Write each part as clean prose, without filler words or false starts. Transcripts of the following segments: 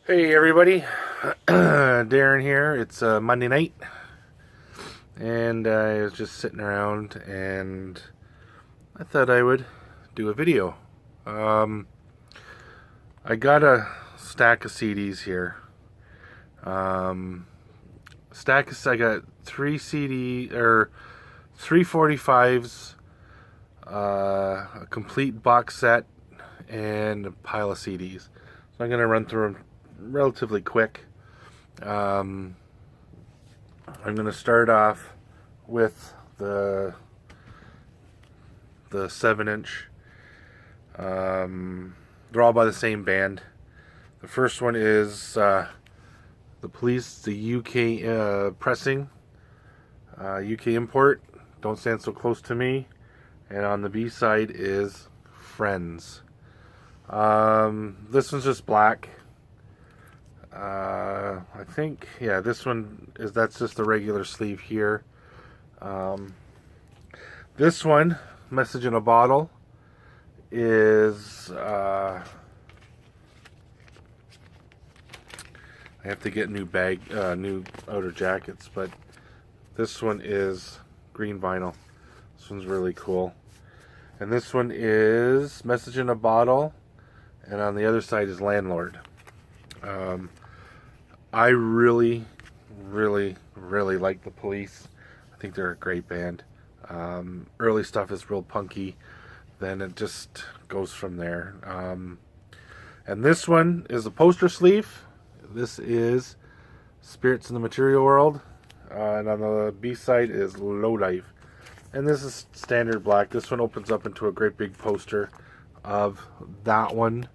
Hey everybody, Darren here. It's Monday night, and I was just sitting around, and I thought I would do a video. Um, I got a stack of CDs here. Um, I got three CD or 345s, a complete box set, and a pile of CDs. So I'm gonna run through them relatively quick. Um, I'm going to start off with the 7-inch. They're all by the same band. The first one is the Police, the UK pressing, UK import. Don't Stand So Close to Me, and on the B side is Friends. This one's just black. I think, yeah, that's just the regular sleeve here. This one, Message in a Bottle, is, I have to get new outer jackets, but this one is green vinyl. This one's really cool. And this one is Message in a Bottle, and on the other side is Landlord. I really, really, really like the Police. I think they're a great band. Early stuff is real punky. Then it just goes from there. And this one is a poster sleeve. This is Spirits in the Material World. And on the B side is Low Life. And this is standard black. This one opens up into a great big poster of that one.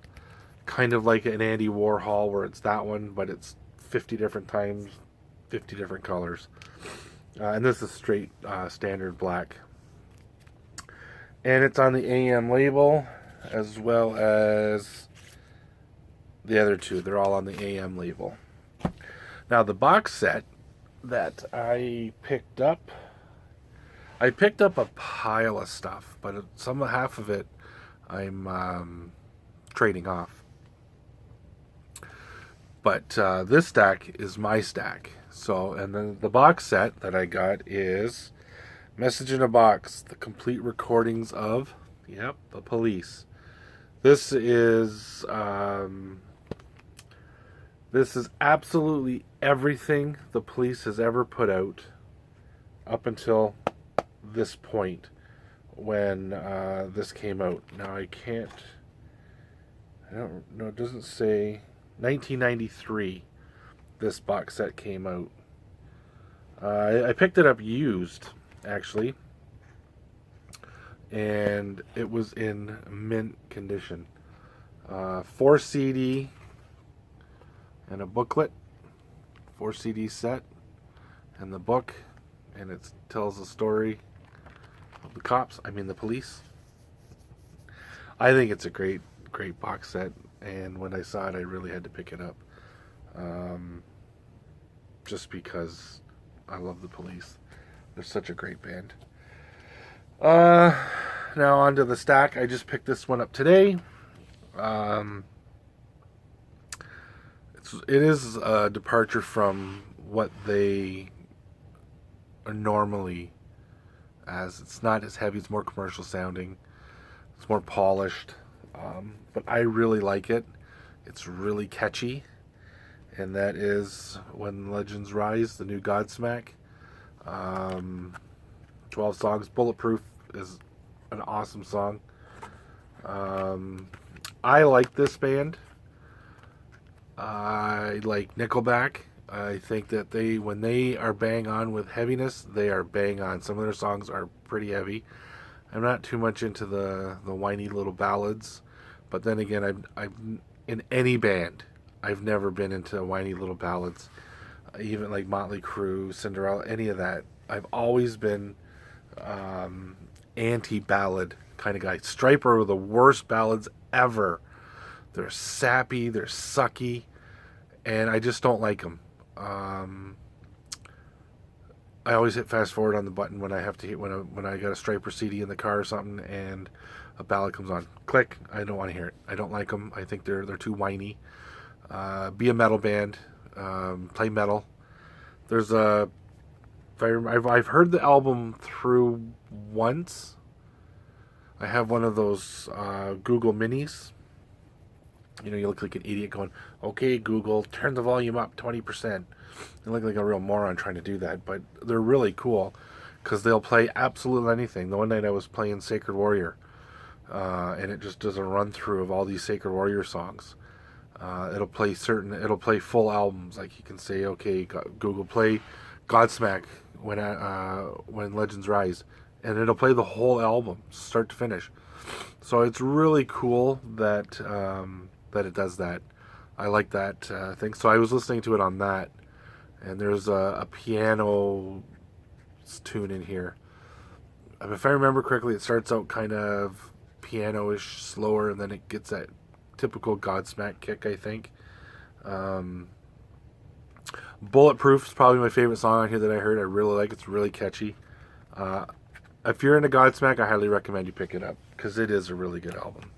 Kind of like an Andy Warhol, where it's that one, but it's 50 different times, 50 different colors. And this is straight standard black. And it's on the AM label, as well as the other two. They're all on the AM label. Now, the box set that I picked up a pile of stuff, but half of it I'm trading off. But this stack is my stack. So, and then the box set that I got is Message in a Box, the complete recordings of, the Police. This is absolutely everything the Police has ever put out up until this point when this came out. Now I don't know, it doesn't say. 1993 this box set came out. I picked it up used, actually, and it was in mint condition. 4 CD and a booklet, 4 CD set, and the book, and it tells the story of the Police. I think it's a great box set. And when I saw it, I really had to pick it up. Just because I love the Police. They're such a great band. Now onto the stack. I just picked this one up today. It is a departure from what they are normally as. It's not as heavy. It's more commercial sounding. It's more polished. But I really like it. It's really catchy. And that is When Legends Rise, the new Godsmack. 12 songs. Bulletproof is an awesome song. I like this band. I like Nickelback. I think that when they are bang on with heaviness, they are bang on. Some of their songs are pretty heavy. I'm not too much into the whiny little ballads. But then again, I'm in any band, I've never been into whiny little ballads. Even like Motley Crue, Cinderella, any of that. I've always been anti-ballad kind of guy. Striper are the worst ballads ever. They're sappy, they're sucky, and I just don't like them. I always hit fast forward on the button when I have to hit when I got a Striper CD in the car or something, and a ballad comes on. Click. I don't want to hear it. I don't like them. I think they're too whiny. be a metal band, play metal. There's a I've heard the album through once. I have one of those Google Minis. You know, you look like an idiot going, "Okay, Google, turn the volume up 20%." You look like a real moron trying to do that, but they're really cool because they'll play absolutely anything. The one night I was playing Sacred Warrior, and it just does a run through of all these Sacred Warrior songs. It'll play full albums. Like you can say, "Okay, Google, play Godsmack when Legends Rise," and it'll play the whole album, start to finish. So it's really cool that that it does that. I like that thing. So I was listening to it on that, and there's a piano tune in here. If I remember correctly, it starts out kind of piano-ish, slower, and then it gets that typical Godsmack kick, I think. Bulletproof is probably my favorite song on here that I heard. I really like it. It's really catchy. If you're into Godsmack, I highly recommend you pick it up because it is a really good album.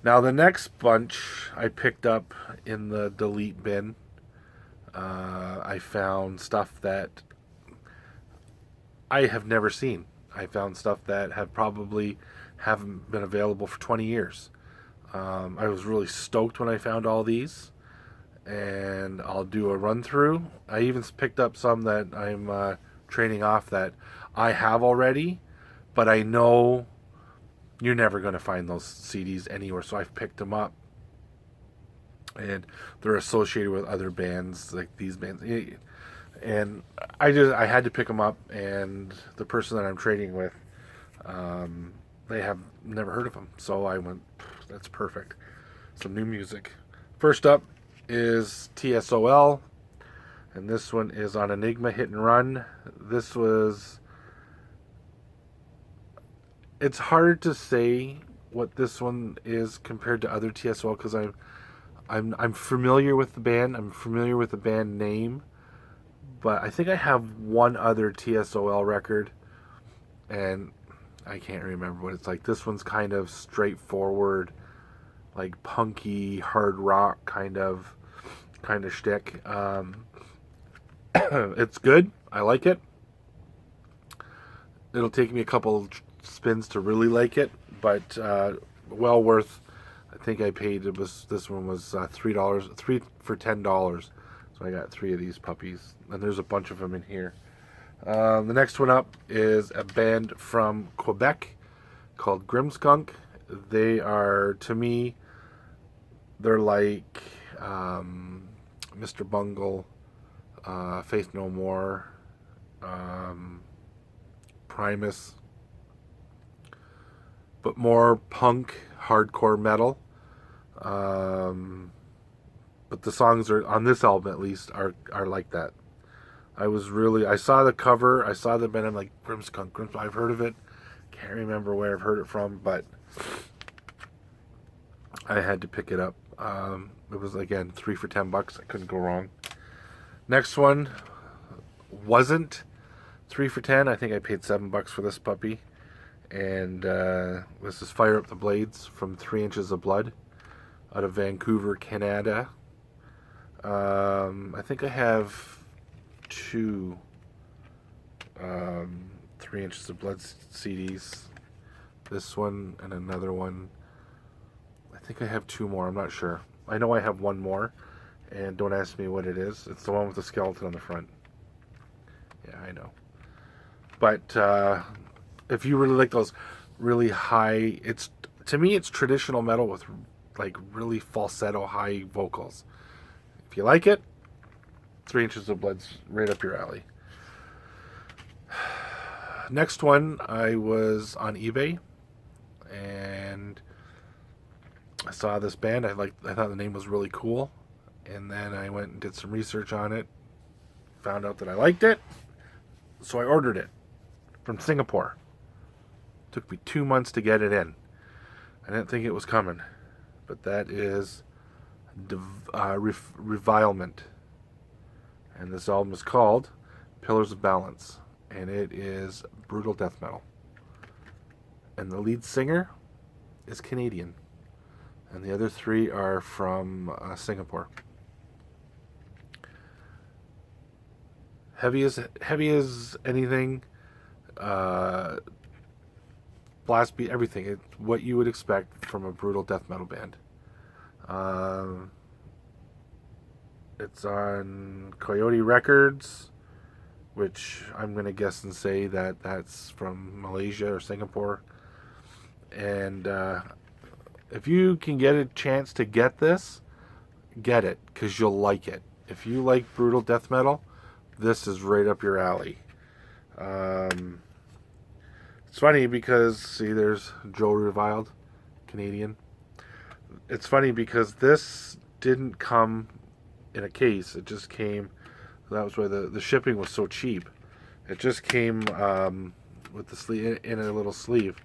Now, the next bunch I picked up in the delete bin. I found stuff that I have never seen. I found stuff that haven't been available for 20 years. I was really stoked when I found all these, and I'll do a run through. I even picked up some that I'm trading off that I have already, but I know you're never going to find those CDs anywhere, so I've picked them up, and they're associated with other bands like these bands, and I had to pick them up. And the person that I'm trading with, they have never heard of them, so I went, that's perfect. Some new music. First up is TSOL, and this one is on Enigma Hit and Run. It's hard to say what this one is compared to other TSOL because I'm familiar with the band. I'm familiar with the band name, but I think I have one other TSOL record, and I can't remember what it's like. This one's kind of straightforward, like punky hard rock kind of shtick. It's good. I like it. It'll take me a couple spins to really like it, but well worth. I think I paid this one was $3, 3 for $10. So I got 3 of these puppies, and there's a bunch of them in here. The next one up is a band from Quebec called Grimskunk. They are, to me, they're like Mr. Bungle, Faith No More, Primus, but more punk, hardcore metal. But the songs are on this album, at least, are like that. I saw the cover, I saw the band, I'm like, Grimskunk, I've heard of it. Can't remember where I've heard it from, but I had to pick it up. It was, again, 3 for $10. I couldn't go wrong. Next one wasn't 3 for 10. I think I paid $7 for this puppy. And this is Fire Up the Blades from 3 Inches of Blood out of Vancouver, Canada. I think I have 2 3 Inches of Blood CDs. This one and another one. I think I have 2 more. I'm not sure. I know I have 1 more, and don't ask me what it is. It's the one with the skeleton on the front. Yeah, I know. But if you really like those really high, to me it's traditional metal with like really falsetto high vocals. If you like it, 3 Inches of Blood's right up your alley. Next one, I was on eBay and I saw this band. I thought the name was really cool, and then I went and did some research on it. Found out that I liked it, so I ordered it from Singapore. Took me 2 months to get it in. I didn't think it was coming, but that is Revilement, and this album is called Pillars of Balance, and it is brutal death metal. And the lead singer is Canadian. and the other 3 are from Singapore. Heavy as anything. Blast beat, everything. It's what you would expect from a brutal death metal band. It's on Coyote Records, which I'm going to guess and say that that's from Malaysia or Singapore. And if you can get a chance to get this, get it, because you'll like it. If you like brutal death metal, this is right up your alley. It's funny because, see, there's Joe Reviled, Canadian. It's funny because this didn't come in a case. It just came, that was why the shipping was so cheap. It just came with the sleeve, in a little sleeve.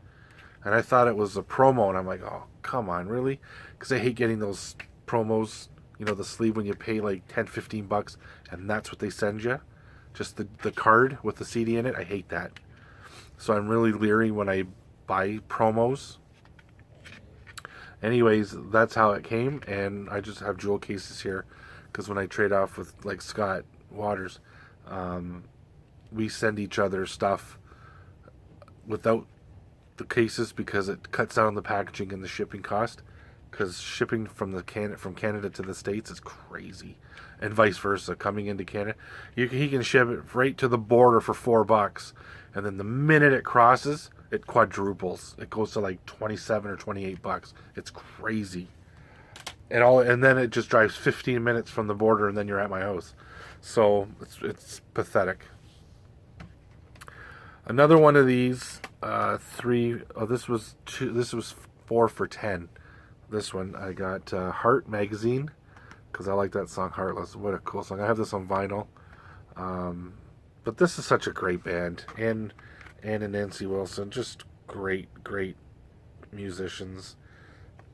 And I thought it was a promo, and I'm like, oh, come on, really? Because I hate getting those promos, the sleeve when you pay like $10-15, and that's what they send you. Just the card with the CD in it. I hate that. So I'm really leery when I buy promos. Anyways, that's how it came, and I just have jewel cases here, because when I trade off with like Scott Waters, we send each other stuff without the cases because it cuts down on the packaging and the shipping cost. Because shipping from Canada to the States is crazy, and vice versa. Coming into Canada, he can ship it right to the border for $4, and then the minute it crosses, it quadruples. It goes to like $27 or $28. It's crazy, and then it just drives 15 minutes from the border, and then you're at my house. So it's pathetic. Another one of these 3. Oh, this was 2. This was 4 for $10. This one I got Heart Magazine, because I like that song Heartless. What a cool song. I have this on vinyl. But this is such a great band. And Nancy Wilson, just great musicians.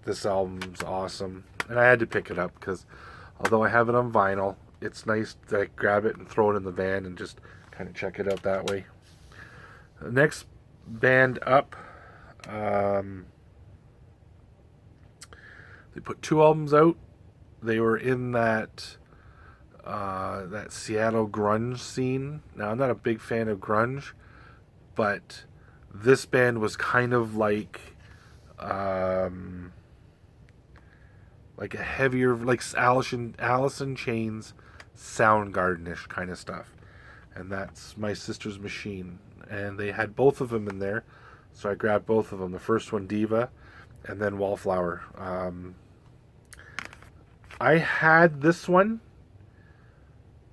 This album's awesome. And I had to pick it up because although I have it on vinyl, it's nice to grab it and throw it in the van and just kind of check it out that way. The next band up, they put 2 albums out. They were in that Seattle grunge scene. Now, I'm not a big fan of grunge, but this band was kind of like a heavier, like Alice in Chains, Soundgarden-ish kind of stuff. And that's My Sister's Machine. And they had both of them in there, so I grabbed both of them. The first one, Diva, and then Wallflower. I had this one,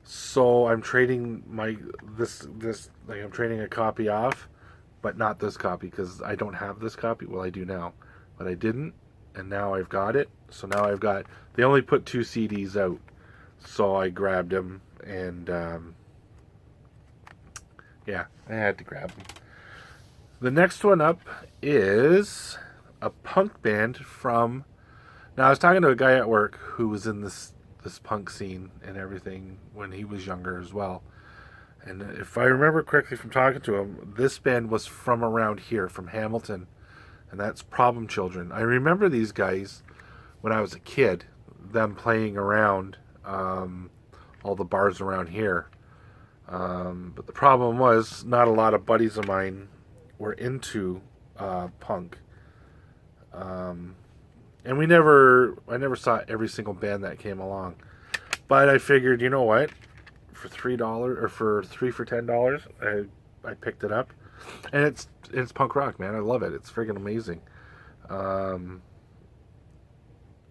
so I'm trading I'm trading a copy off, but not this copy because I don't have this copy. Well, I do now, but I didn't, and now I've got it. So now I've got. They only put 2 CDs out, so I grabbed them, and yeah, I had to grab them. The next one up is a punk band from. Now, I was talking to a guy at work who was in this punk scene and everything when he was younger as well. And if I remember correctly from talking to him, this band was from around here, from Hamilton, and that's Problem Children. I remember these guys when I was a kid, them playing around all the bars around here. But the problem was not a lot of buddies of mine were into punk. And I never saw every single band that came along. But I figured, you know what? For $3 or for 3 for $10, I picked it up. And it's punk rock, man. I love it. It's freaking amazing.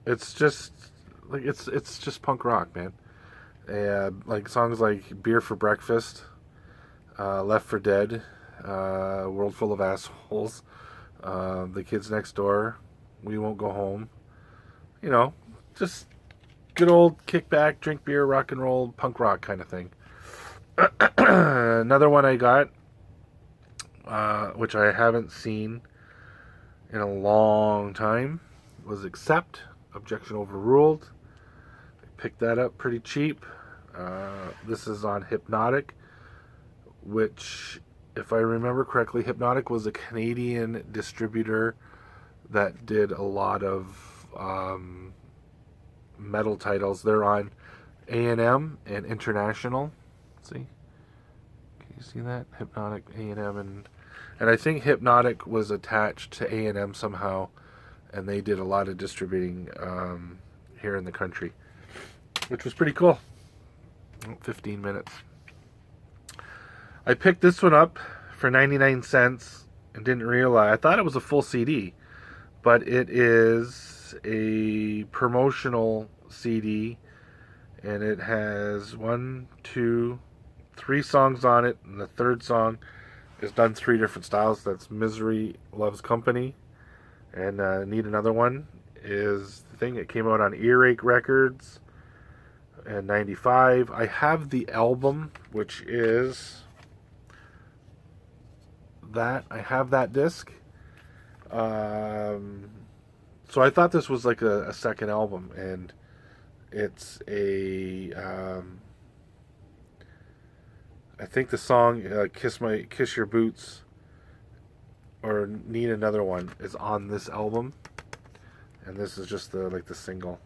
It's just like it's just punk rock, man. Like songs like Beer for Breakfast, Left for Dead, World Full of Assholes, The Kids Next Door, We Won't Go Home. Just good old kick back, drink beer, rock and roll, punk rock kind of thing. Another one I got, which I haven't seen in a long time, was Accept, Objection Overruled. I picked that up pretty cheap. This is on Hypnotic, which, if I remember correctly, Hypnotic was a Canadian distributor that did a lot of metal titles. They're on A&M and International. See, can you see that? Hypnotic, A&M, and I think Hypnotic was attached to A&M somehow, and they did a lot of distributing here in the country, which was pretty cool. 15 minutes. I picked this one up for 99 cents and didn't realize. I thought it was a full CD, but it is a promotional CD, and it has 1, 2, 3 songs on it, and the third song is done 3 different styles. That's Misery Loves Company, and Need Another One is the thing. It came out on Earache Records in 95. I have the album, which is that. I have that disc. So I thought this was like a second album, and it's a I think the song Kiss Your Boots or Need Another One is on this album, and this is just the single.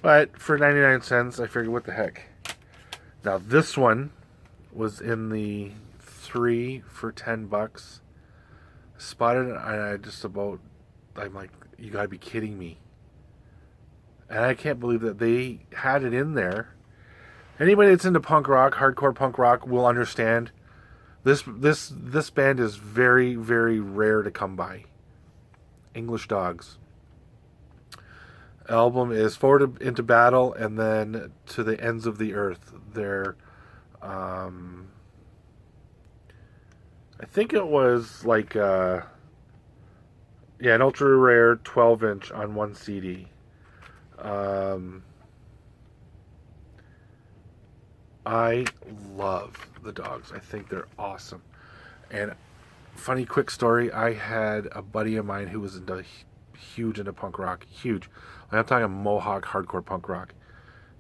But for 99 cents, I figured, what the heck. Now this one was in the 3 for $10. Spotted it, and I'm like, you gotta be kidding me. And I can't believe that they had it in there. Anybody that's into punk rock, hardcore punk rock, will understand. This band is very, very rare to come by. English Dogs. Album is Forward into Battle, and then To the Ends of the Earth. They're, I think it was like, an ultra rare 12-inch on one CD. I love the Dogs. I think they're awesome. And funny quick story, I had a buddy of mine who was huge into punk rock. Huge. I'm talking Mohawk hardcore punk rock.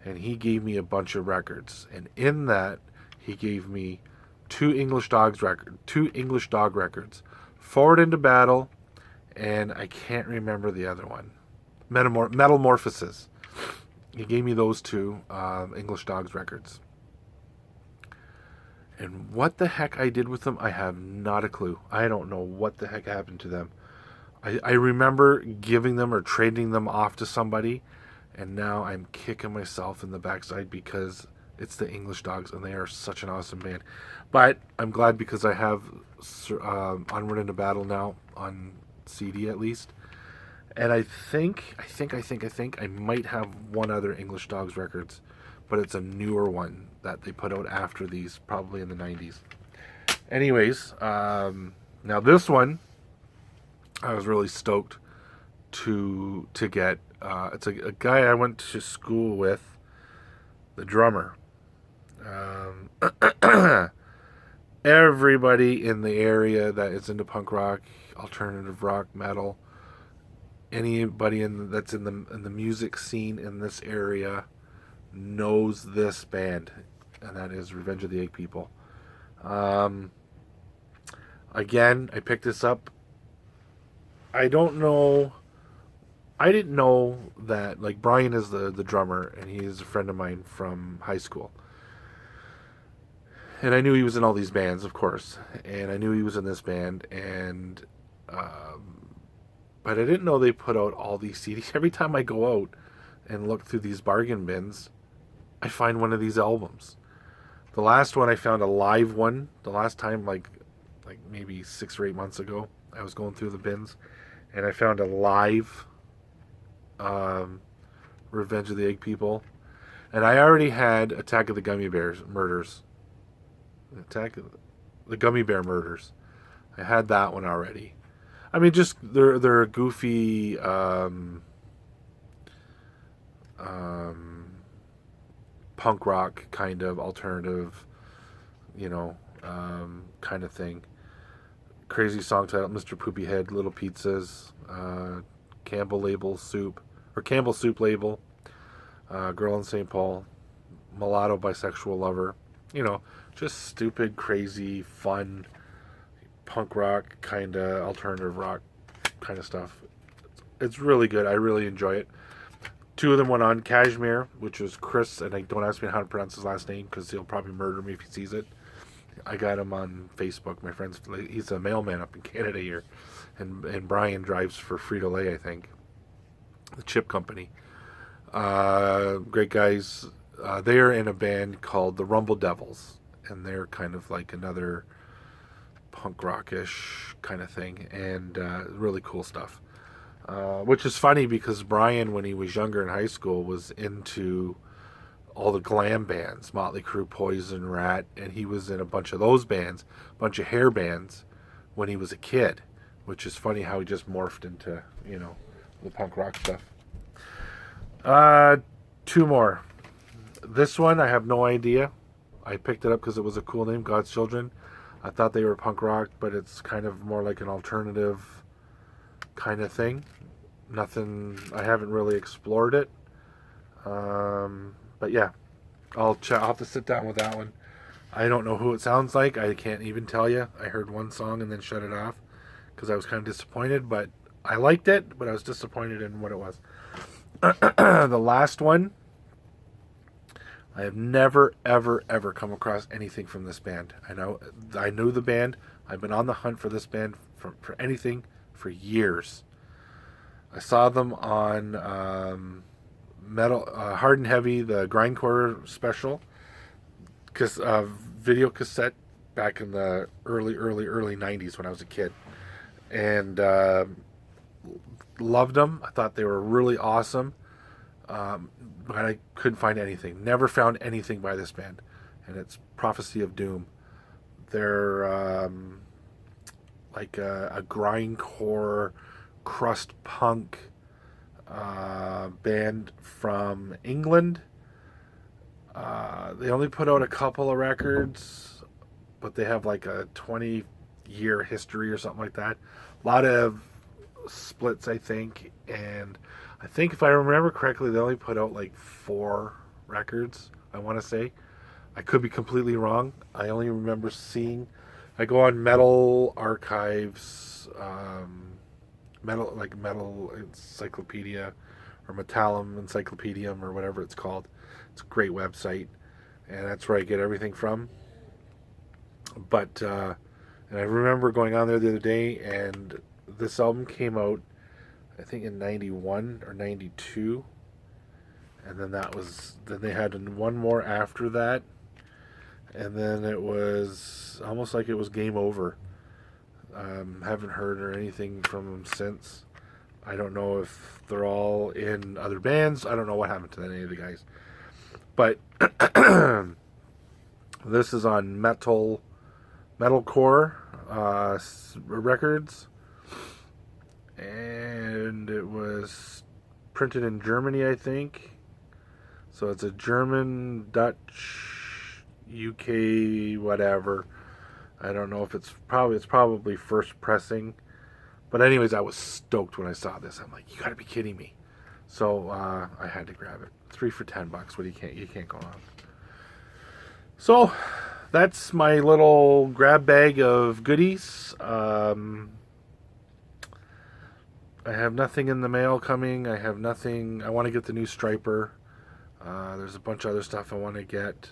And he gave me a bunch of records. And in that, he gave me 2 English Dog records. Forward into Battle, and I can't remember the other one. Metamorphosis. He gave me those 2 English Dogs records. And what the heck I did with them, I have not a clue. I don't know what the heck happened to them. I remember giving them or trading them off to somebody, and now I'm kicking myself in the backside because it's the English Dogs, and they are such an awesome band. But I'm glad because I have Onward into Battle now on CD at least. And I think I might have one other English Dogs records, but it's a newer one that they put out after these, probably in the 90s. Anyways, now this one, I was really stoked to get. It's a guy I went to school with, the drummer. Everybody in the area that is into punk rock, alternative rock, metal, anybody that's in the music scene in this area knows this band, and that is Revenge of the Egg People. Again, I picked this up. I didn't know that, like, Brian is the drummer, and he's a friend of mine from high school. And I knew he was in all these bands, of course, and I knew he was in this band, and but I didn't know they put out all these CDs. Every time I go out and look through these bargain bins, I find one of these albums. The last one I found a live one. The last time, like maybe 6 or 8 months ago, I was going through the bins, and I found a live Revenge of the Egg People, and I already had Attack of the Gummy Bears Murders. Attack of the Gummy Bear Murders. I had that one already. I mean, just they're a goofy punk rock kind of alternative, kind of thing. Crazy song title: Mr. Poopy Head, Little Pizzas, Campbell Soup Label, Girl in St. Paul, Mulatto Bisexual Lover. Just stupid, crazy, fun, punk rock, kind of alternative rock kind of stuff. It's really good. I really enjoy it. Two of them went on. Kashmir, which was Chris, and I don't ask me how to pronounce his last name because he'll probably murder me if he sees it. I got him on Facebook. My friend's, he's a mailman up in Canada here, and Brian drives for Frito Lay, I think, the chip company. Great guys. They are in a band called the Rumble Devils, and they're kind of like another punk rockish kind of thing, and really cool stuff. Which is funny because Brian, when he was younger in high school, was into all the glam bands, Motley Crue, Poison, Rat, and he was in a bunch of those bands, a bunch of hair bands when he was a kid, which is funny how he just morphed into, the punk rock stuff. Two more. This one, I have no idea. I picked it up because it was a cool name, God's Children. I thought they were punk rock, but it's kind of more like an alternative kind of thing. Nothing, I haven't really explored it. But yeah, I'll have to sit down with that one. I don't know who it sounds like. I can't even tell you. I heard one song and then shut it off because I was kind of disappointed, but I liked it, but I was disappointed in what it was. The last one, I have never, ever, ever come across anything from this band. I knew the band. I've been on the hunt for this band for anything for years. I saw them on Metal Hard and Heavy, the Grindcore special, video cassette back in the early 90s when I was a kid, and loved them. I thought they were really awesome, but I couldn't find anything. Never found anything by this band, and it's Prophecy of Doom. They're like a grindcore, crust punk band from England. They only put out a couple of records, but they have like a 20-year history or something like that. A lot of splits, I think, and I think if I remember correctly, they only put out like 4 records, I want to say. I could be completely wrong. I only remember seeing, I go on Metal Archives, Metal Encyclopedia, or Metallum Encyclopedium, or whatever it's called. It's a great website, and that's where I get everything from. But and I remember going on there the other day, and this album came out, I think, in 91 or 92, and then then they had one more after that, and then it was almost like it was game over. Haven't heard or anything from them since. I don't know if they're all in other bands. I don't know what happened to any of the guys. But this is on Metalcore Records, and it was printed in Germany, I think. So it's a German, Dutch, UK, whatever. I don't know if it's probably first pressing. But anyways, I was stoked when I saw this. I'm like, you gotta be kidding me. So I had to grab it. 3 for $10. What you can't go wrong. So that's my little grab bag of goodies. I have nothing in the mail coming. I have nothing. I want to get the new Striper. There's a bunch of other stuff I want to get.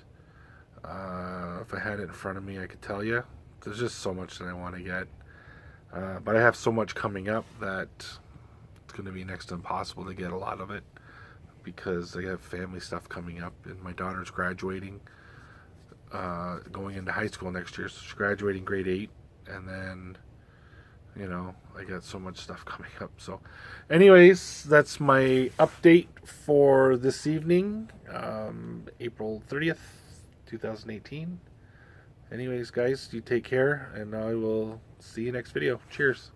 If I had it in front of me, I could tell you. There's just so much that I want to get. But I have so much coming up that it's going to be next to impossible to get a lot of it, because I have family stuff coming up, and my daughter's graduating, going into high school next year. So she's graduating grade 8, and then, I got so much stuff coming up. So anyways, that's my update for this evening, April 30th, 2018. Anyways, guys, you take care, and I will see you next video. Cheers.